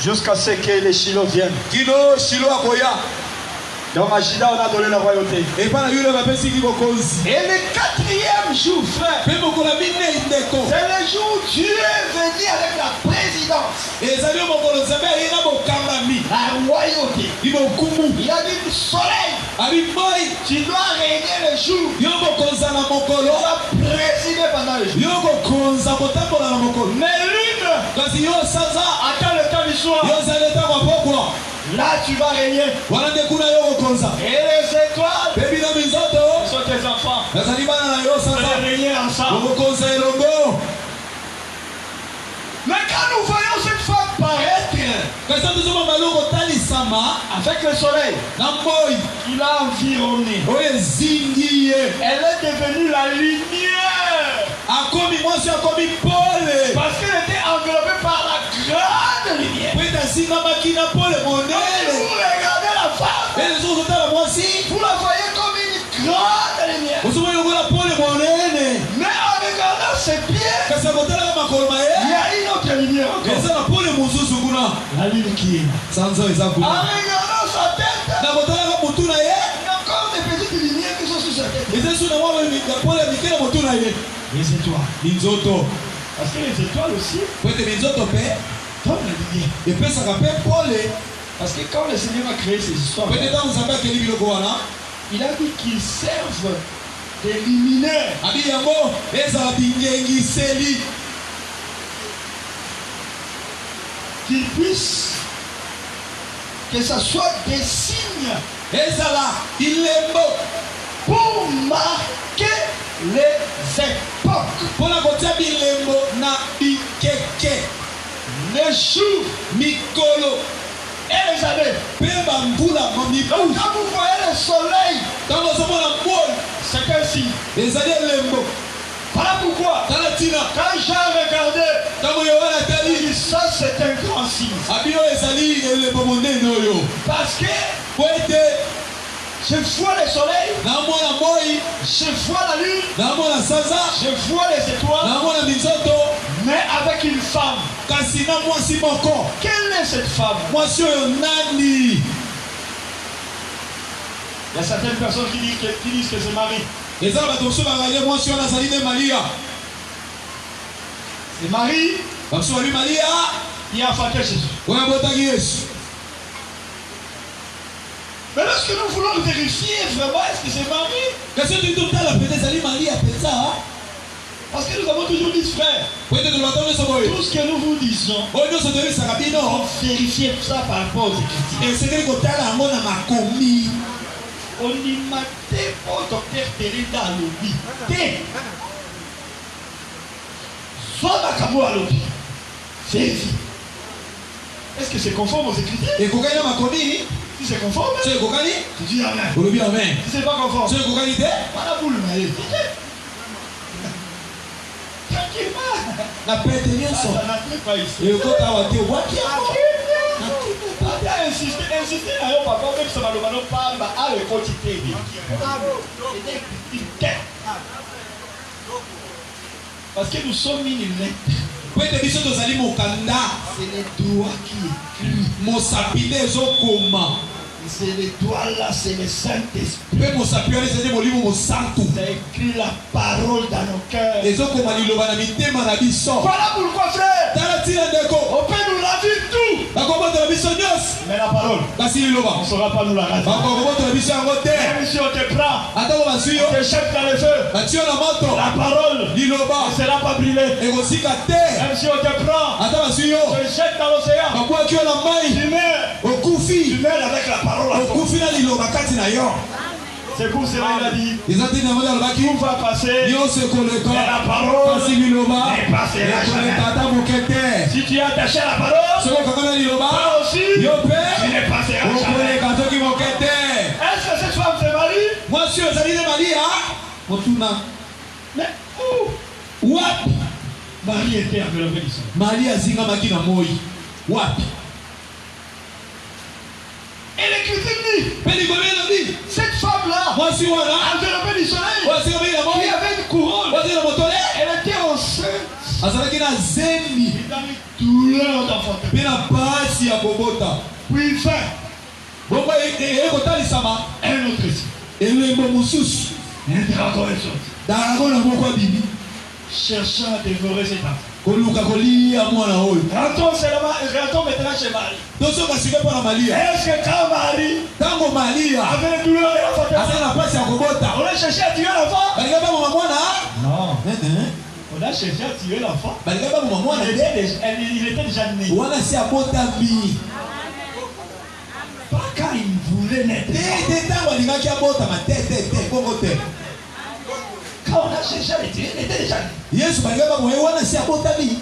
Jusqu'à ce que les Shiloh viennent. Donc à Juda, on a donné la royauté. Et le 4e jour, frère, c'est le jour où Dieu est venu avec la présidence. La royauté. Il a dit le soleil. Tu dois régner le jour. Tu dois présider pendant le jour. Mais lune, attends le temps du soir. Là tu vas régner. Et les étoiles, ce sont tes enfants. Vous allez régner ensemble. Mais quand nous voyons cette femme paraître avec le soleil qui l'a environnée, elle est devenue la lumière. Parce qu'elle était enveloppée par la grande lumière. Et vous regardez la femme, vous la voyez comme une grande lumière. Mais en regardant ses pieds, il y a une autre lumière encore. La lune qui est là. En regardant sa tête, il y a encore des petites lumières qui sont sur sa tête. Les étoiles. Parce que les étoiles aussi, comme la lumière. Parce que quand le Seigneur a créé ces histoires, il a dit qu'ils servent des luminaires. Qu'ils puissent, que ce soit des signes pour marquer les époques. Les jours, et les années. Donc quand vous voyez le soleil, c'est un signe. Voilà pourquoi, quand j'ai regardé, il dit ça c'est un grand signe. Parce que je vois le soleil, je vois la lune, je vois les étoiles, mais avec une femme. Quelle est cette femme? Il y a certaines personnes qui disent que c'est Marie. C'est Marie qui a enfanté Jésus. Mais lorsque nous voulons vérifier vraiment est-ce que c'est Marie, parce que nous avons toujours dit frère, tout ce que nous vous disons, vérifiez ça par rapport aux Écritures. On y maté pour docteur Terida à l'obi. Vérifie. Est-ce que c'est conforme aux Écritures? Si c'est conforme, tu dis Amen. Si c'est pas conforme, voilà boule. Tranquillement. La paix de rien sont. Insister à eux, papa, même si ça va le pas, à le quotidien. Parce que nous sommes une lettre. C'est les doigts qui écrivent. C'est les doigts là, c'est le Saint-Esprit. C'est écrit la parole dans nos cœurs. Voilà pourquoi, frère, on peut nous la dire tout. Mais la parole, on ne saura pas nous la rater. Même si on te prend, on te jette dans le feu, la parole ne sera pas brûlée. Même si on te prend, on te jette dans l'océan, tu meurs avec la parole. C'est pour cela qu'il a dit tout va passer, mais la parole ne passera jamais. Si tu es attaché à la parole, toi aussi, tu ne passeras jamais. Est-ce que cette femme c'est Marie? Mais où? Marie était enveloppée du soleil. Et l'Écriture dit, cette femme-là, enveloppée du soleil, qui avait une couronne, elle était enceinte. Et dans les douleur d'enfanter. Puis la passe ya kobota. Puis fin. Bon bah ekotalisama. Un autre ici. Elembo mususu. Un dragon est sorti. Dragon na moko bibi. Cherchant à dévorer cet enfant. Koluka kolia mwana oyo. Rentrons maintenant chez Marie. Toso kasika pa Maria. Est-ce que quand Marie tango Maria avait une douleur d'enfanter, asa na passe ya kobota. on a cherché à tuer l'enfant? Balinga ba mwana? Non. On a cherché à tuer l'enfant. Balinga ba mwana Il était déjà né. Wana si abota bi. Pas quand il voulait naître. Tango alinga ki abota ma tete bongo te. Quand on a cherché à le tuer, il était déjà né. Yesu balinga ba moyo wana si abota bi.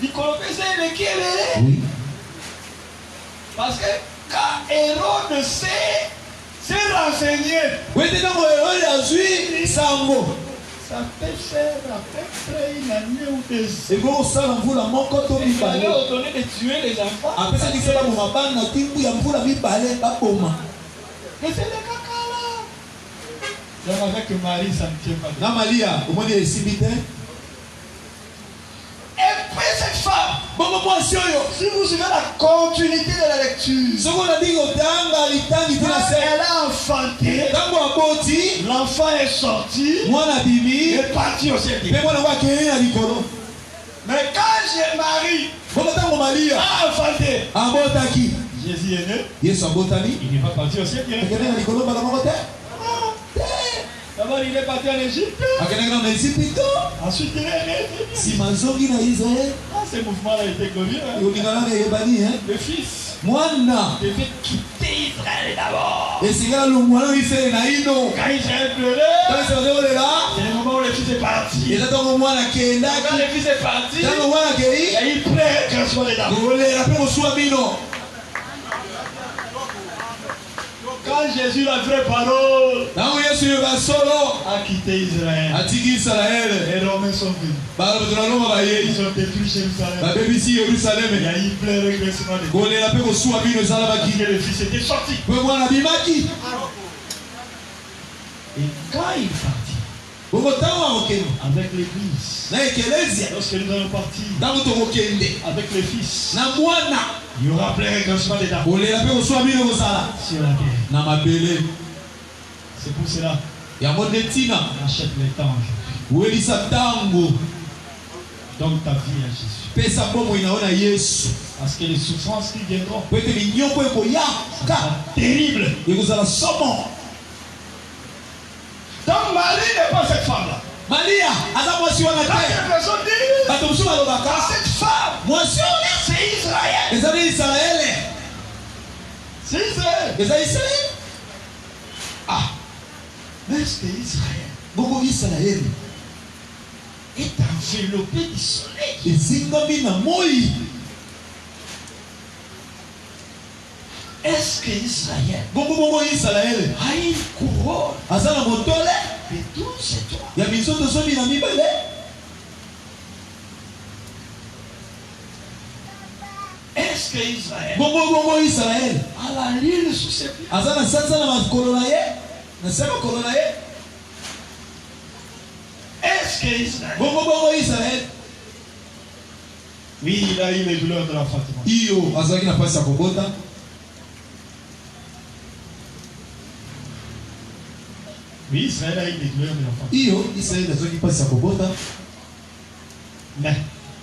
Il connaissait le Kélé. Oui. Parce que quand Hérode s'est renseigné, Oui, tango Hérode azui sango. ça peut faire à peu près une année ou deux. Et bon ça mvula moko to Il fallait mibale. ordonner de tuer les enfants. Après ça dit que ba mabana timbu ya mvula mibale ba boma. Et c'est le caca là. J'aimerais que Marie ça ne tient pas. Na Maria, au moins des simite. Et puis cette femme, Bongo moi sioyo. si vous suivez la continuité de la lecture, Soko na dingo tanga litangi quand tina se. elle a enfanté, Tango aboti, l'enfant est sorti mwana bibi, et est parti au ciel. pe mwana wa kene na likolo. Mais quand Marie Bongo tango Maria a enfanté, abotaki. Jésus est né, Yesu abotani. il n'est pas parti au ciel. Akene na likolo bala moko te. D'abord il est parti en Égypte, Akene na Égypte. ensuite il est revenu. Si mazongi na Israël, Ce mouvement-là était connu. yolingana na yebani hein. Le fils Mwana devait quitter Israël d'abord. esengela longwana Israël na ino. Quand Israël pleurait, Tango olela, c'est le moment où le fils est parti. eza tango mwana Quand kendaki. le fils est parti, Tango mwana il kei, y a eu plein de changements d'abord. olela pe kosua bino. Quand Jésus, la vraie parole, Tango Yesu yoka solo a quitté Israël, atiki Israël. les Romains sont venus. Balobeloma bayei. Ils ont détruit Jérusalem. Babebisi Il y Yerusalem. a eu plein de regressements de Dieu. Kolela pe kosua bino ezalabaki. Que le fils était sorti. Pe mwana bimaki. Et quand il partit Bongo tango akokende avec l'église, na ekelezia. lorsque nous allons partir Tango tokokende avec le fils, na mwana. il y aura plein de regressements de Dieu Kolela pe kosua bino kozala sur la terre. na mabele. C'est pour cela Yango netina qu'on achète le temps aujourd'hui. welisa tango. Donne ta vie à Jésus. Pesa bomo inaona Yesu. Parce que les souffrances qui viendront Po ete minyoko ekoya ka sont terribles. ekozala somo. Donc Marie n'est pas cette femme-là. Maria aza mwasi wana Quand te. les personnes disent, Bato mosusu balobaka cette femme, mwasi oyo c'est Israël. ezali Israele. C'est Israël. Eza Israele. Ah, mais est-ce que Israël Bongo Israele est enveloppé du soleil? ezingami na moi. Est-ce que Israël Bongo Israele a une couronne aza na motole de 12 étoiles? ya minzoto zomi na mibale. Est-ce que Israël Bongo Israele a la lune sous ses pieds? aza na sanza na makolo na ye, na se makolo na ye. Est-ce que Israël, Bongo Israele oui, il a eu les douleurs de l'enfantement. iyo azalaki na pasi ya kobota. Oui, Israël a eu les douleurs de l'enfantement. Iyo Israele azalaki pasi ya kobota. Mais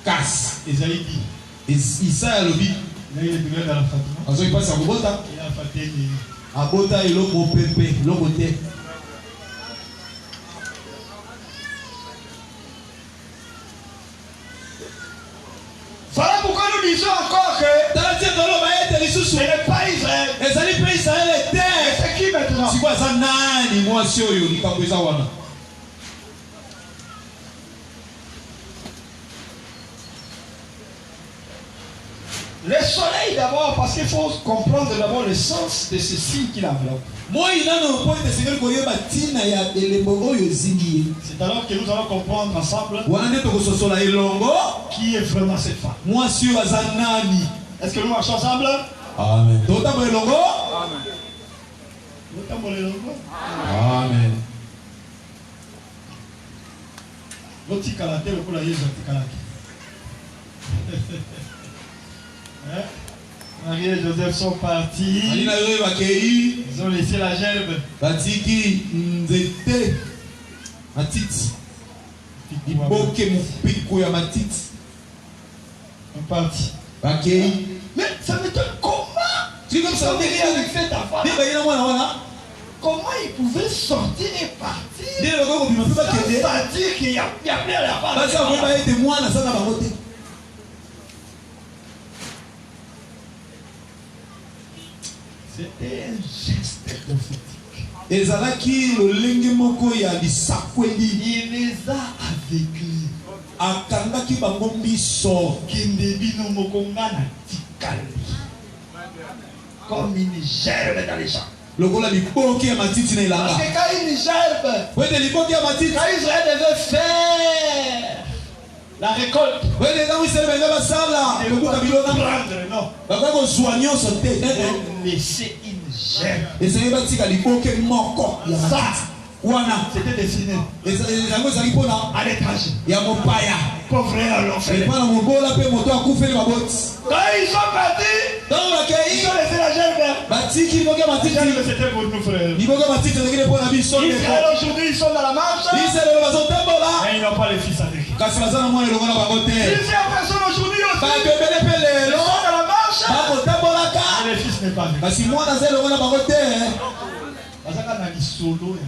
Kasi Isaïe dit, Isaya alobi il a eu les douleurs de l'enfantement. azalaki pasi ya kobota. Il a enfanté les... Abota eloko pepe eloko te. Voilà pourquoi nous disons encore que Talatia toloba ete ce lisusu n'est pas Israël. ezali mpe Israele Mais te. c'est qui maintenant? Sikoyo aza nani mwasi oyo likambo eza wana? Le soleil d'abord, parce qu'il faut comprendre d'abord le sens de ce signe qui l'enveloppe. Moi nano po ete esengeli koyeba ntina ya elembo oyo ezingi ye. C'est alors que nous allons comprendre ensemble Wana nde tokososola elongo qui est vraiment cette femme. mwasi oyo aza nani. Est-ce que nous marchons ensemble? Amen. Totambola elongo. Nous t'avons les logos. Amen. Votre calate, le coup là, il est calate. Marie et Joseph sont partis. Ils ont laissé la gerbe. Batiki nzete matiti. Iboke mupiko ya matiti. Ils sont partis. Bakei. Mais ça m'étonne comment? Tu comme ça avec cette affaire. Comment ils pouvaient sortir et partir? C'est-à-dire qu'il y a plus à la base. C'était un geste prophétique. Il les a aveuglis. Comme une gerbe dans les champs. Parce que quand une gerbe, quand Israël devait faire la récolte, laisser une gerbe. Ça, c'était destiné à l'étranger. Pour vrai, alors fait. Quand ils sont partis, ils ont laissé la gerbe. La gerbe, c'était pour nous, frères. Israël, aujourd'hui, ils sont dans la marche. Mais ils n'ont pas les fils avec eux. Plusieurs personnes aujourd'hui aussi, ils sont dans la marche. Mais les fils n'est pas avec eux. Parce qu'on a dit solo et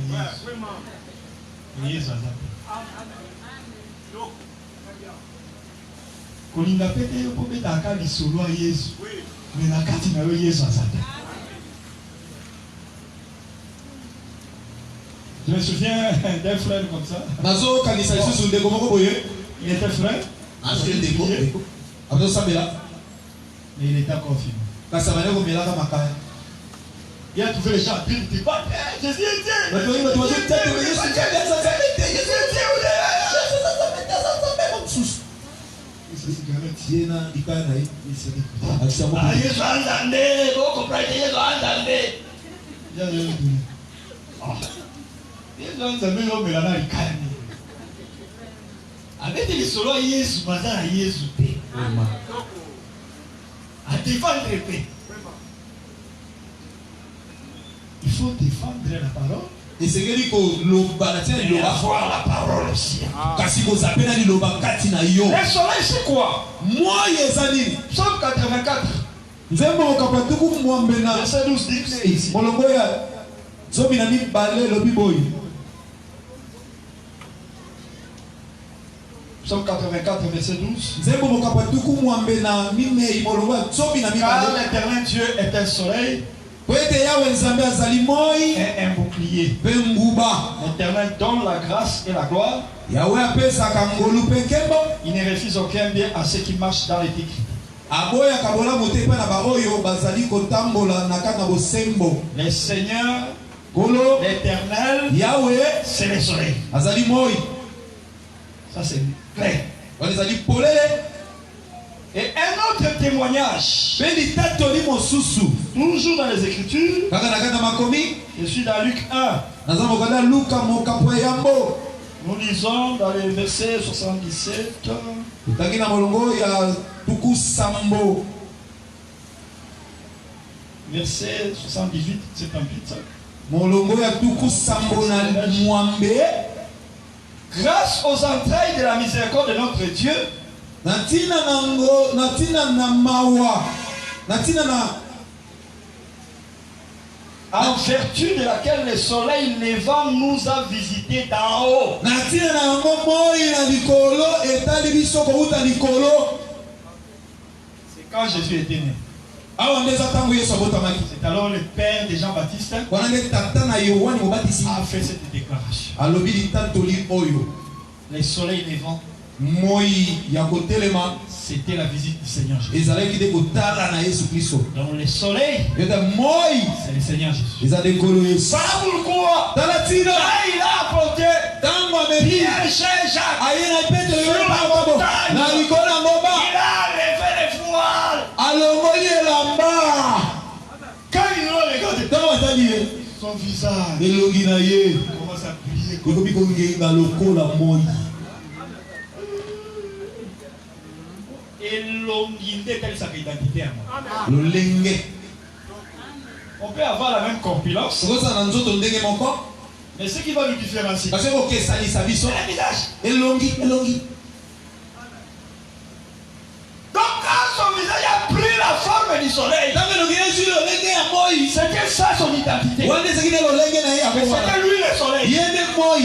Yesu. Kolinga pete yo pobeta aka lisolo ya Yesu. Mais na kati na yo Yesu azata. Je me souviens d'un frère comme ça. Il était frère. Mais il était confirmé. Il a trouvé les gens à dire, Jésus est Dieu. Il faut défendre la parole. Et c'est que avoir la parole aussi. Le soleil c'est quoi? Psaume 84. Verset 12 dit Psaume 84 verset 12. Car l'éternel Dieu est un soleil et un bouclier. L'Éternel donne la grâce et la gloire. Il ne refuse aucun bien à ceux qui marchent dans l'éthique. Le Seigneur, l'Éternel, c'est le soleil. Ça c'est clair. Et un autre témoignage, toujours dans les Écritures, je suis dans Luc 1. Nous lisons dans les versets 77. Verset 78, 78. Grâce aux entrailles de la miséricorde de notre Dieu, en vertu de laquelle le soleil levant nous a visités d'en haut. C'est quand Jésus était né. C'est alors le père de Jean-Baptiste a fait cette déclaration. Le soleil levant, c'était la visite du Seigneur Jésus. Donc le soleil, c'est le Seigneur Jésus. Voilà pourquoi il a apporté Pierre, Jacques sur la montagne. Il a levé les voiles. Quand ils l'ont regardé, son visage commence à briller. Et l'eau lolenge On peut avoir la même corpulence, okozala na nzoto ndenge moko mais ce qui va nous différencier, parce que okesalisa biso c'est le visage. elongi Donc quand son visage a pris la forme du soleil, ntango elongi ezwi lolenge ya moi c'était ça son identité. wana ezalaki nde lolenge na ye ya Mais wana c'était lui le soleil. ye nde moi.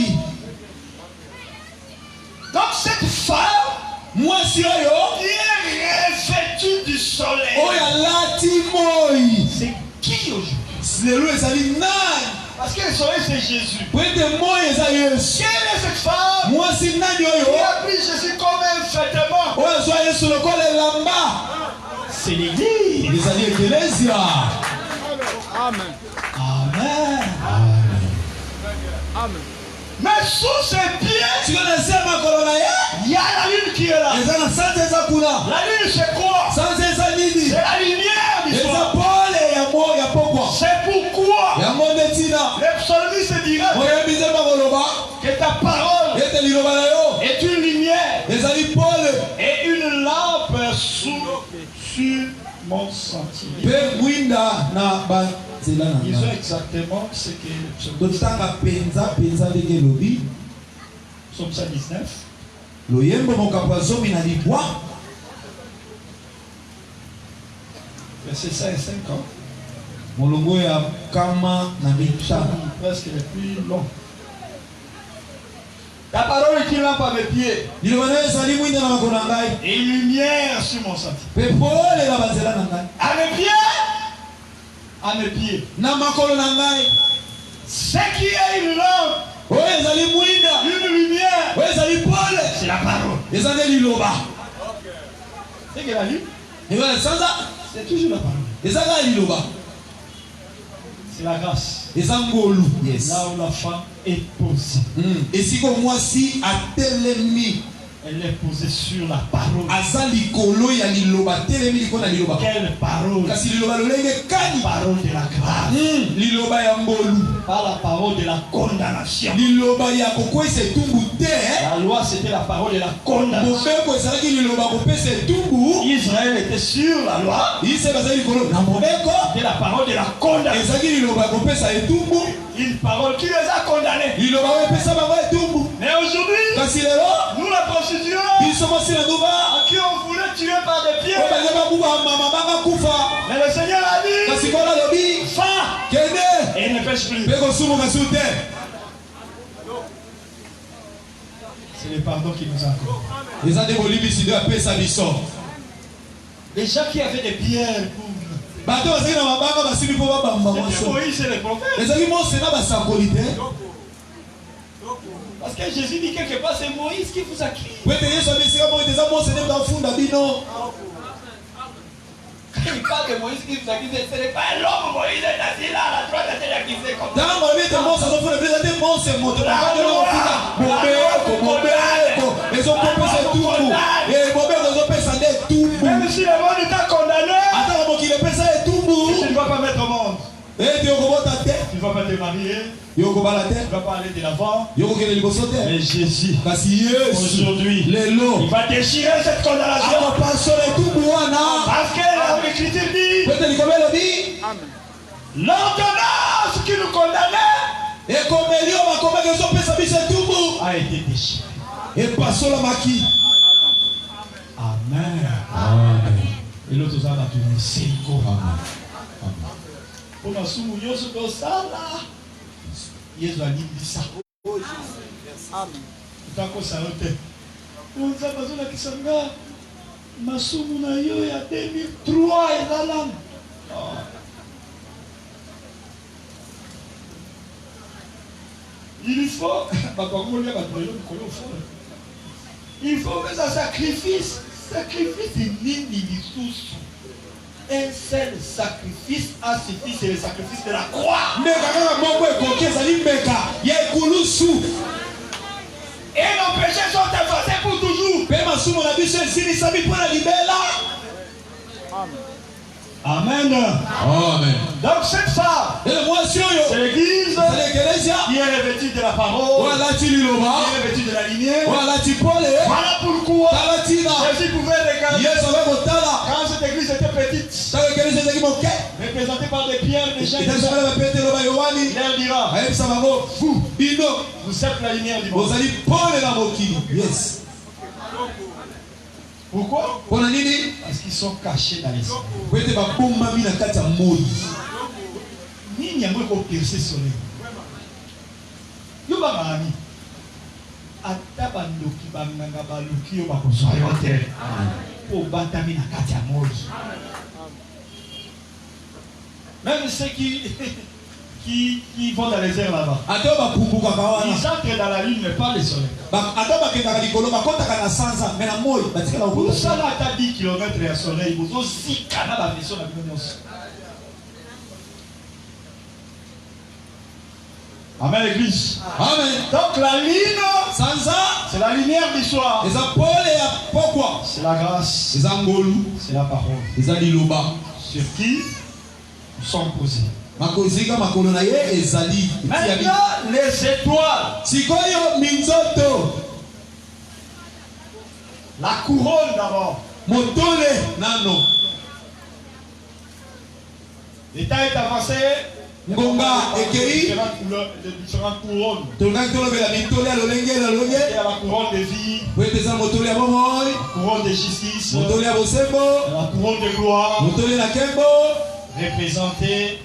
Donc cette femme mwasi oyo qui est revêtue du soleil, oyo alati moi c'est qui aujourd'hui? lelo ezali nani Parce que le soleil c'est Jésus. po ete moi eza yesu Quelle est cette femme mwasi nani qui oyo a pris Jésus comme un vêtement? oyo azwa yesu lokola elamba C'est l'église. ezali ekelesia. Amen. Mais sous ses pieds, siko na se ya makolo na ye il y a la lune qui est là. eza na sanza eza kuna La lune c'est quoi? sanza eza nini C'est la lumière du eza soir. pole ya pokwa C'est pourquoi yango nde ntina le psalmiste dira moyebi nzemba koloba que ta parole ete liloba na yo est une lumière ezali pole et une lampe sur mon sentier. mpe mwinda na banzela na Ils ont ngai exactement ce que le psaume totanga mpenza ndenge elobi Psaume 119. loyembo mokambo ya zomi na libwa Verset 5 et 5 ans. molongo ya kama na mitano Presque le plus long. Ta parole est une lampe à mes pieds liloba na yo ezali mwinda na makolo na ngai et une lumière sur mon sentier. mpe pole na banzela na ngai À mes pieds, à mes pieds. na makolo na ngai Ce qui est une lampe, oyo ezali mwinda une lumière, oyo ezali pole c'est la parole. eza nde liloba C'est que la lune, ebala sanza c'est toujours la parole. eza kaka liloba C'est la grâce. eza ngolu yes Là où la femme est posée. esika mwasi atelemi Elle est posée sur la parole. aza likolo ya liloba telemi likolo na liloba Quelle parole? kasi liloba lolenge kani Parole de la grâce. liloba ya ngolu Pas la parole de la condamnation. liloba ya kokwesa etumbu te La loi c'était la parole de la condamnation. mobeko ezalaki liloba kopesa etumbu Israël était sur la loi. ise bazali likolo na mobeko C'était la parole de la condamnation. ezalaki liloba ya kopesa etumbu Une parole qui les a condamnés. liloba oyo epesa bango etumbu Mais aujourd'hui, kasi lelo nous la prostituée biso mwasi na nduba à qui on voulait tuer par des pieds. oyo balingi babuba mama banga kufa Mais le Seigneur a dit, kasi kona alobi va kende et ne pêche plus. mpe kosumuka su te C'est le pardon qui nous a accordé. eza nde bolimbisi nde apesa biso Les gens qui avaient des pierres pour... bato bazali na mabanga basili mpo babamba C'était mwaso Moïse et les prophètes. ezalaki mose na basakoli te Parce que Jésus dit quelque part, c'est Moïse qui vous a crié. po ete yesu abi esika moko ete eza mose nde bafunda bino Quand il parle de Moïse qui vous a crié, ce n'est pas l'homme Moïse est assis là, à la droite, c'est la qui fait comme ça. ntango alobi ete mose azofunda bino eza te mose moto nakadelaofunda mobeko ezopopesa etumbu mobeko ezopesa nde etumbu Même si le monde t'a condamné, ataka mokili epesa etumbu tu ne vas pas mettre au monde. ete yokobota te Tu ne vas pas te marier, yokobala te tu ne vas pas aller de l'avant. yokokende liboso te Mais Jésus, kasi yesu aujourd'hui, lelo il va déchirer cette condamnation. akopasola etumbu wana Parce que l'Écriture dit, po ete likolo elobi l'ordonnance qui nous condamnait ekomeli oyo bakomaki ezopesa biso etumbu a été déchirée. epasolamaki Amen. Et l'autre ça va tourner cinq ans. Pour nous souvenir de ça là. Jésus a dit ça. Amen. Tant que ça été. Nous avons besoin de kisanga. Masumu na yo ya 2003 ezala. Il faut il faut que ça sacrifice. Sacrifice ni sous. Un seul sacrifice a suffi, c'est le sacrifice de la croix. mbeka kaka moko ekoki ezali mbeka ya ekulusu Et nos péchés sont effacés pour toujours. mpe masumu na biso esilisami mpo na libela. Amen. Amen. Donc cette femme, ele mwasi oyo c'est l'église ezali ekelesia qui est revêtue de la oyo parole, alati liloba qui est revêtue de la lumière. oyo alati pole Voilà pourquoi tala ntina Jésus pouvait regarder yesu ave kotala représenté par des pierres, des gens, il leur dira, vous êtes la lumière du monde. Yes. Pourquoi? Parce qu'ils sont cachés dans les soleils. Nini yango ko percer soleil. Yo ba mami. Ata bandoki banganga baluki yo bakozwa yo te. Po batami na kati ya moi. Même ceux qui vont dans les airs là-bas. Ils entrent dans la lune mais pas le soleil. Pour ça là, tu as 10 km de soleil. Vous aussi, Canada, la mission de la Bible. Amen, l'église. Amen. Donc la lune, c'est la lumière du soir. C'est la grâce. C'est la parole. Sur qui nous sommes posés. Maintenant, les étoiles. La couronne d'abord. L'état est avancé. Ngonga ekei de différentes couronnes. Il y a la couronne de vie, la couronne de justice, la couronne de gloire, représentée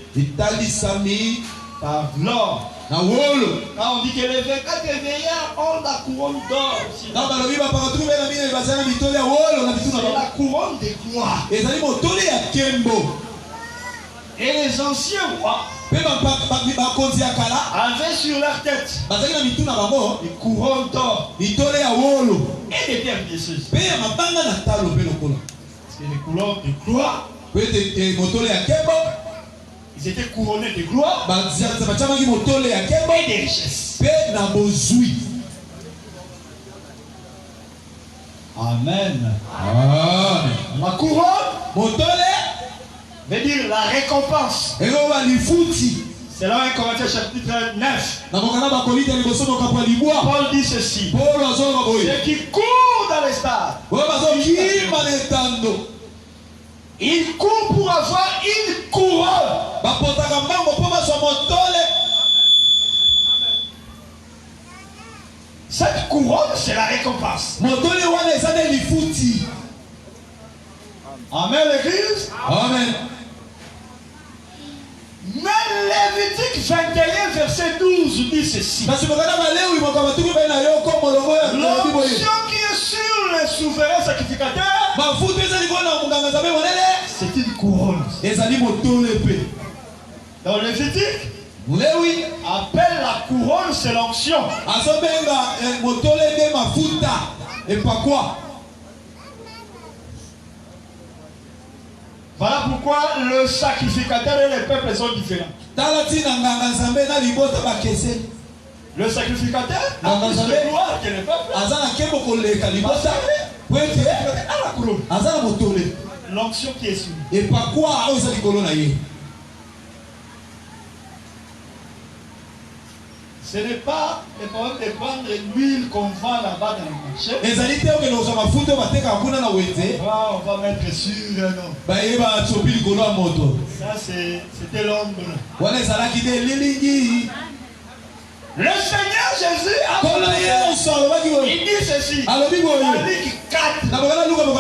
par l'or. Quand on dit que les 24 veillards ont la couronne d'or, c'est la couronne de gloire. Et les anciens rois avaient sur leur tête des couronnes d'or et des pierres précieuses. Parce que les couronnes de gloire, ils étaient couronnés de gloire et de richesses. Amen. La couronne veut dire la récompense. C'est là 1 Corinthiens chapitre 9. Paul dit ceci. Ceux qui courent dans les stades, ils courent pour avoir une couronne. Cette couronne, c'est la récompense. Amen, l'église. Amen. Mais Lévitique 21, verset 12 dit ceci. L'onction qui est sur les souverains sacrificateurs, c'est une couronne. Dans Lévitique, appelle la couronne, c'est l'onction. Voilà pourquoi le sacrificateur et les peuples sont différents. Le sacrificateur a plus de gloire que les peuples. L'onction qui est sur lui. Ce n'est pas le problème de prendre l'huile qu'on vend là-bas dans le marché. On va mettre sur non. Ça c'était l'ombre. Le Seigneur Jésus a il dit ceci. Matthieu 4.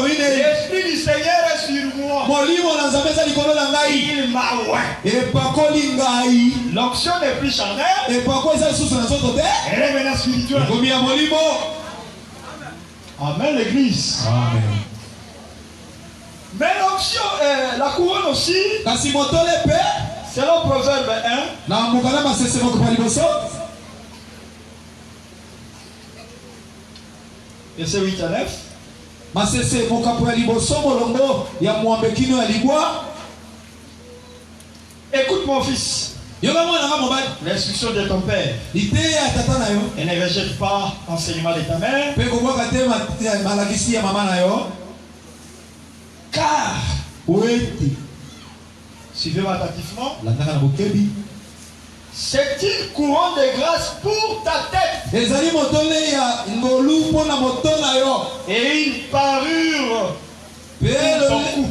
L'Esprit du Seigneur est sur moi. Il m'a oint. L'onction n'est plus charnelle. Elle est maintenant spirituelle. Amen, l'église. Amen. Mais l'onction, la couronne aussi, selon Proverbe 1, verset 8 à 9. Écoute mon fils, l'instruction de ton père, et ne rejette pas l'enseignement de ta mère, car suivez-moi attentivement, c'est une couronne de grâce pour ta tête et une parure pour ton cou.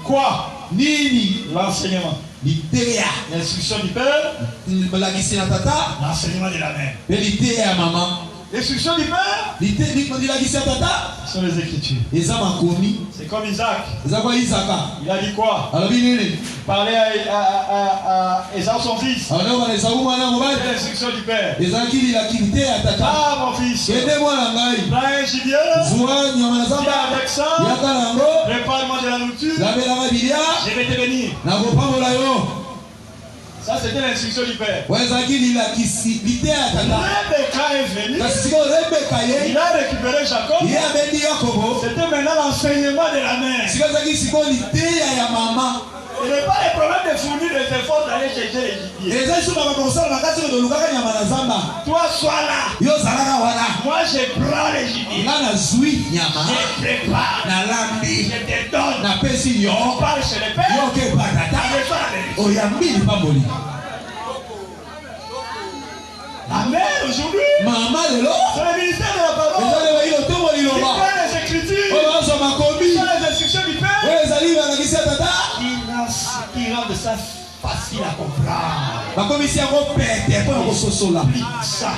Quoi? Nini? L'enseignement. L'instruction du père. L'enseignement de la mère. L'instruction du père. Ce sont les Écritures. C'est comme Isaac. Il a dit quoi? Il parlait à Esaü son fils. C'est l'instruction du père. Ah mon fils, prends un gibier, viens avec ça, prépare-moi de la nourriture, je vais te bénir. Ça c'était l'instruction du père. Rebecca est venu, il a récupéré Jacob. C'était maintenant l'enseignement de la mère. Il n'y a pas le problème de fournir des efforts d'aller chercher les gibiers. Toi sois là. Moi je prends les gibiers. Je prépare. Je te donne. On parle chez les pères. La mère aujourd'hui, c'est le ministère de la parole. Il fait les écritures. C'est les instructions du père. Qui rendent ça facile à comprendre. Ça.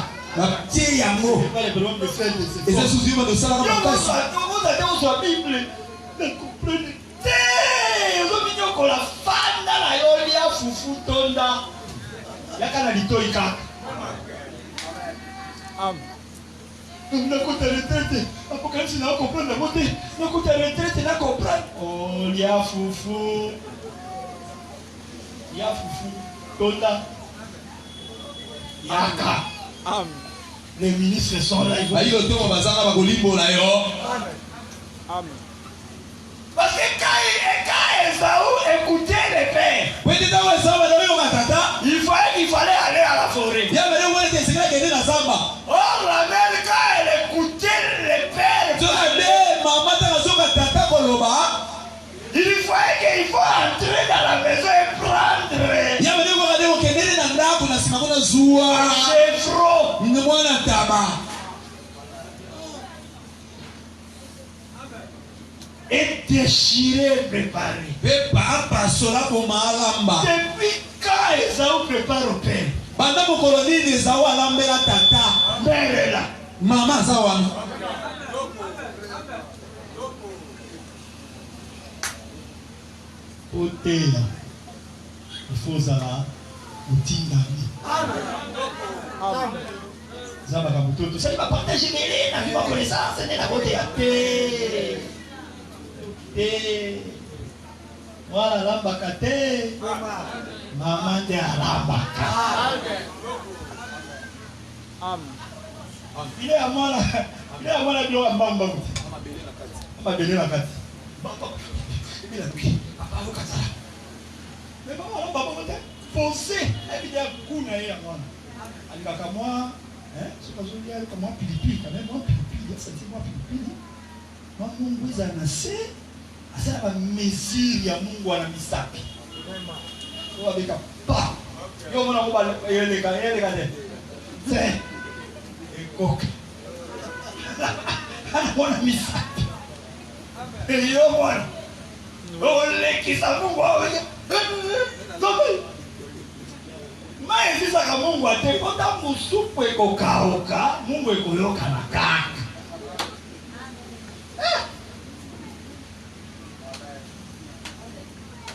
C'est pas le problème de faire des efforts. Vous avez votre Bible. Ne comprenez pas. La fanda la yolia fufu tonda. Yakana litoi kaka. Nakuta retraite. Apocalypse n'a comprendre la beauté. Nakuta retraite n'a comprendre. Oh, lia fufu. Lia fufu. Tonda. Yaka. Les ministres sont là. Parce que quand Esaü écoutait les pères, il fallait aller à la forêt. Or la mère, quand elle écoutait les pères, il fallait qu'il faut entrer dans la maison et prendre chevreau. Et déchirer, préparer. Depuis quand Esaü prépare au père? Mère est là. Côté là, il faut ça là, Otingami. Zabaka Mutoto, ça il va partager mes lignes, il va connaissance, c'est la beauté à terre. Voilà lambaka te maman de lambaka. Il est à moi là bio ambamba. Papa belé la carte. Il a pris. Papa vous kata. Mais papa là papa vous posé évidemment kuna ya mwana. Alibaka moi hein, c'est pas joli comment pilipili quand même moi pilipili, ça dit moi pilipili. Moi Mungu izanase. Asa ba mesure ya Mungu ana misapi. Ko abeka pa. Yo mona ko ba ele ka de. C'est ekok. Ana mona misapi. Yo mona. Ole kisa Mungu awe. Tobe. Mai sisa ka Mungu ate kota musupu ekokauka, Mungu ekoyoka na kaka.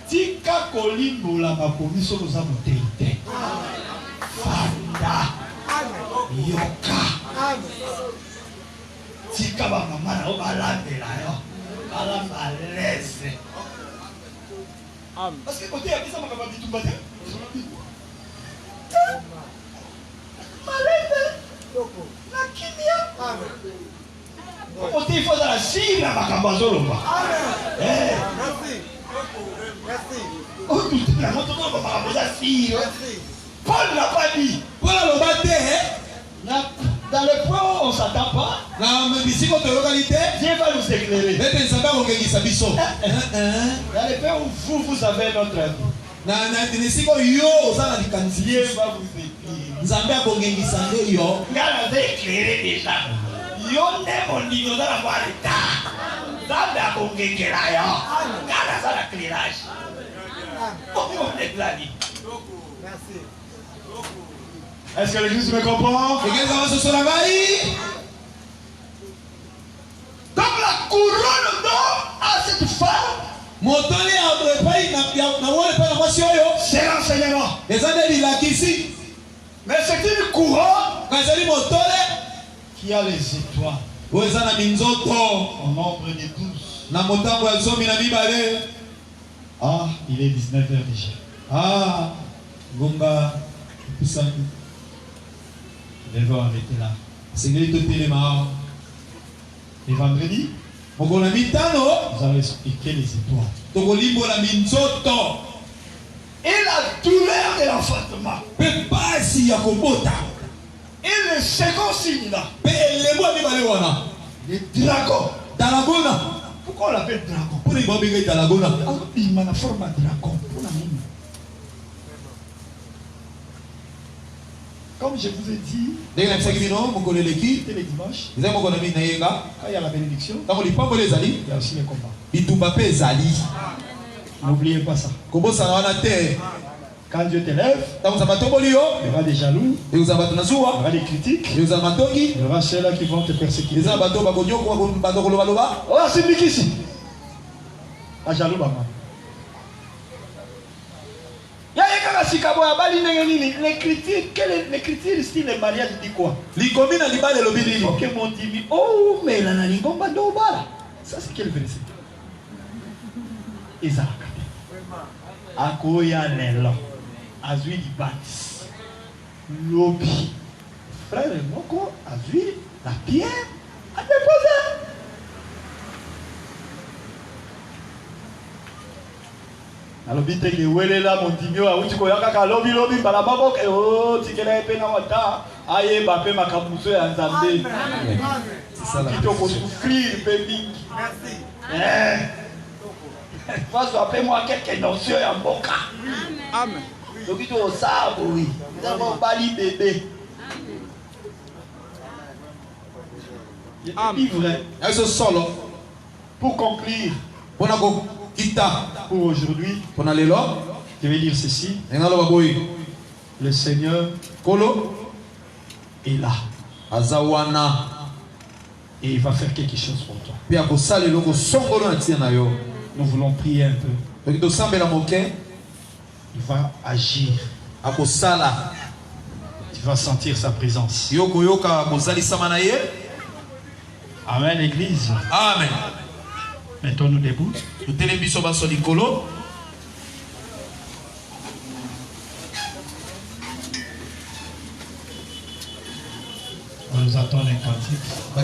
Tika kolimbola makomiso koza moteite. Fanda. Yoka. Tika ba mama na obalambela yo. Balamba lese. Parce que côté ya bisa makaba bitumba te. Malende. Na kimia. Côté il faut la sire na makamba zolomba. Merci. Oh, tout la moto va pas fille. Paul n'a pas dit. Paul n'a pas dit. Dans le point où on ne s'attend pas, Dieu va nous éclairer. Dans le point où vous avez notre avis, Dieu va vous éclairer. Dieu avait éclairé déjà. Dieu n'est mon niveau dans la voie d'état. Dans bongengela yo. Ngana za la éclairage. Est-ce que l'église me comprend? Donc la couronne d'or à cette femme, c'est l'enseignement. Mais c'est une couronne qui a les étoiles. Au nombre de 12. Ah, il est 19h déjà. Ah, Gomba, Les vents arrêtés là. Et vendredi, nous allons expliquer les étoiles. Et la douleur de l'enfantement. Et le second signe là. Le dragon. Pourquoi on l'appelle dragon? Il m'a la forme de dragon. Comme je vous ai dit, c'était les dimanches. Quand il y a la bénédiction, il y a aussi les combats. N'oubliez pas ça. Quand Dieu t'élève, il y aura des jaloux, il y aura des critiques, il y aura ceux-là qui vont te persécuter. Oh, c'est Mikisi. La jaloux, maman. Les critiques, les critiques, style le mariage dit quoi? Ok, mon dit, oh, mais la nalingomba d'obala. Ça, c'est quel verset? Isaac. Akoya Nelo. Azui di Batis. Lobby. Frère Moko, Azui, la pierre, a déposé. Alors, il y a là, mon dimio, où tu connais qu'à lobby, balababo, et oh, tu connais pas na wata, aïe, bapé, ma capuche, en zambé. C'est ça là. Qui te souffrir, baby. Merci. Face à moi, quelqu'un d'anxieux en boca. Amen. Donc, il faut ça, oui. Nous avons bali bébé. Amen. Pour conclure, pour aujourd'hui, je vais dire ceci. Le Seigneur est là. Et il va faire quelque chose pour toi. Nous voulons prier un peu. Il va agir. Tu vas sentir sa présence. Amen, l'église. Amen. Mettons-nous debout. On nous attend les cantiques.